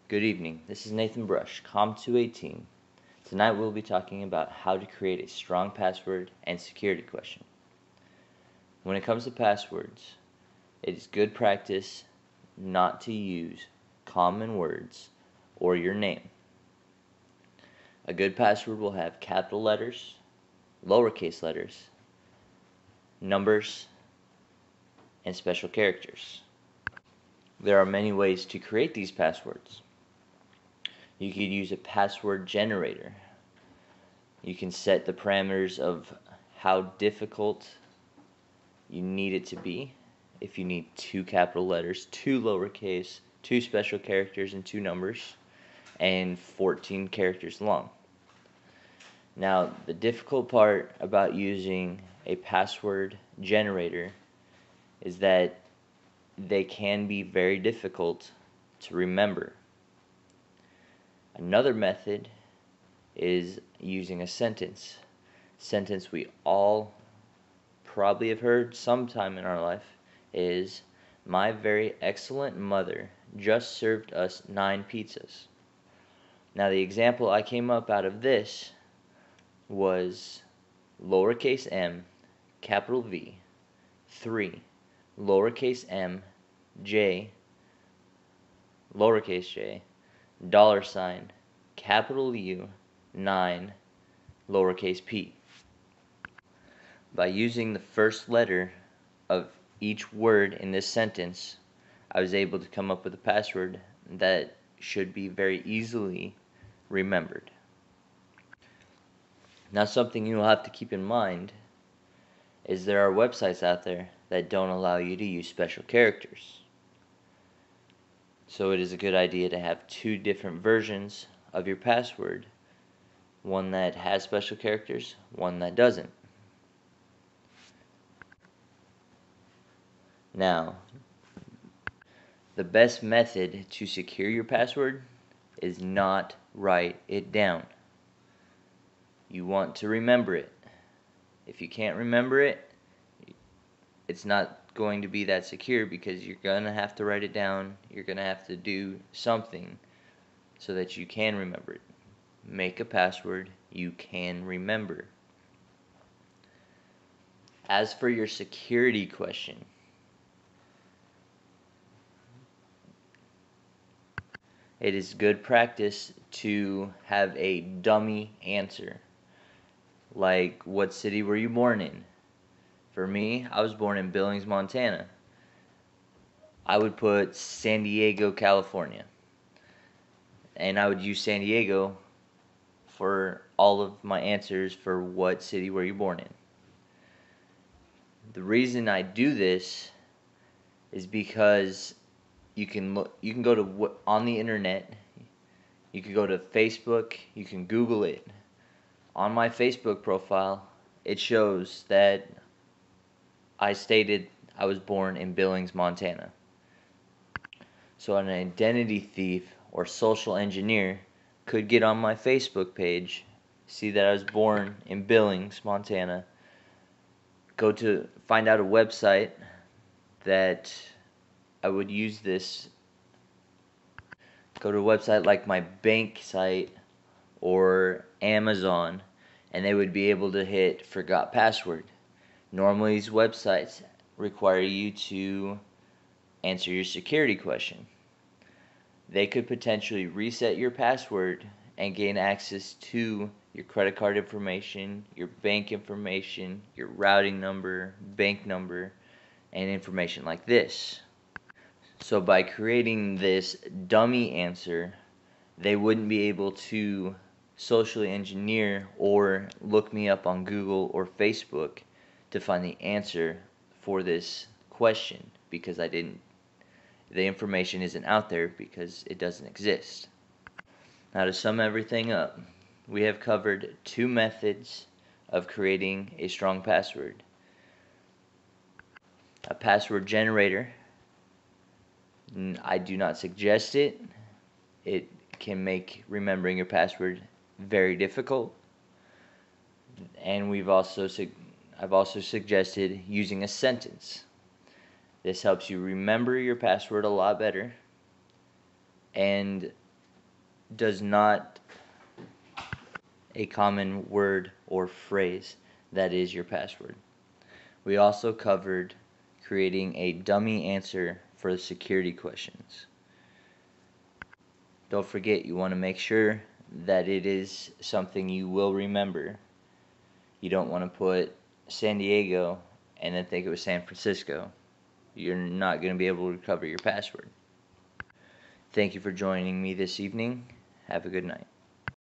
Good evening, this is Nathan Brush, Comm218. Tonight we'll be talking about how to create a strong password and security question. When it comes to passwords, it is good practice not to use common words or your name. A good password will have capital letters, lowercase letters, numbers, and special characters. There are many ways to create these passwords. You could use a password generator. You can set the parameters of how difficult you need it to be. If you need 2 capital letters, 2 lowercase, 2 special characters, and 2 numbers, and 14 characters long. Now, the difficult part about using a password generator is that they can be very difficult to remember. Another method is using a sentence. Sentence we all probably have heard sometime in our life is, "My very excellent mother just served us 9 pizzas." Now the example I came up out of this was lowercase m, capital V, 3, lowercase m, j, lowercase j, $, capital U, 9, lowercase p. By using the first letter of each word in this sentence, I was able to come up with a password that should be very easily remembered. Now, something you'll have to keep in mind is there are websites out there that don't allow you to use special characters. So it is a good idea to have 2 different versions of your password, one that has special characters, one that doesn't. Now, the best method to secure your password is not write it down. You want to remember it. If you can't remember it, it's not going to be that secure because you're going to have to write it down. You're going to have to do something so that you can remember it. Make a password you can remember. As for your security question, it is good practice to have a dummy answer. Like, what city were you born in? For me, I was born in Billings, Montana. I would put San Diego, California. And I would use San Diego for all of my answers for what city were you born in. The reason I do this is because you can go to on the internet. You can go to Facebook. You can Google it. On my Facebook profile, it shows that I stated I was born in Billings, Montana. So an identity thief or social engineer could get on my Facebook page, see that I was born in Billings, Montana, go to find out a website that I would use this, go to a website like my bank site or Amazon, and they would be able to hit forgot password. Normally these websites require you to answer your security question. They could potentially reset your password and gain access to your credit card information, your bank information, your routing number, bank number, and information like this. So by creating this dummy answer, they wouldn't be able to socially engineer or look me up on Google or Facebook to find the answer for this question because the information isn't out there because it doesn't exist. Now, to sum everything up, we have covered 2 methods of creating a strong password. A password generator, I do not suggest it. It can make remembering your password very difficult. And I've also suggested using a sentence. This helps you remember your password a lot better, and does not a common word or phrase that is your password. We also covered creating a dummy answer for the security questions. Don't forget, you want to make sure that it is something you will remember. You don't want to put San Diego and then think it was San Francisco. You're not going to be able to recover your password. Thank you for joining me this evening. Have a good night.